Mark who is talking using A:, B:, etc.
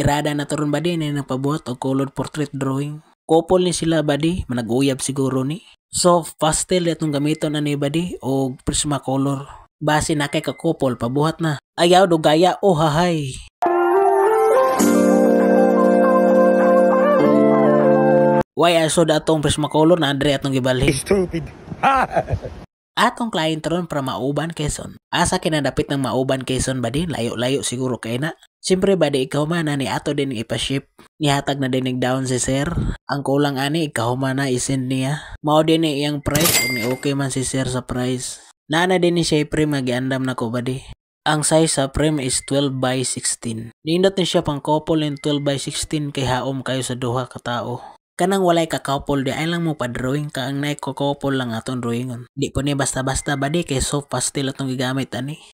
A: Tirada na turon badi na napabuhat og colored portrait drawing. Couple ni sila badi, manag-uyab siguro ni. So, pastel itong gamiton na ni badi o Prismacolor. Base na kay ka-couple, pabuhat na. Ayaw do gaya, oh hahay. Why aso da atong Prismacolor na Andre atong gibalhin?
B: Stupid.
A: Atong client ron para Mauban, Quezon. Asa kinadapit ng Mauban, Quezon badi, layo-layo siguro kay na. Siyempre badi ikaw man na ni ato din ipaship. Nihatag na din down si sir. Ang kulang ani ikaw man na isend niya. Mao din ni iyang price ug ni okay man si sir sa price. Nana din ni siya frame magiandam na ko badi. Ang size sa frame is 12 by 16. Nindot ni siya pang couple in 12 by 16 kay haom kayo sa duha ka tao. Kanang walay ka couple di ay lang mo pa drawing ka ang naik ko couple lang aton drawingon. Di po ni basta-basta badi kay soft pastel atong gigamit ani.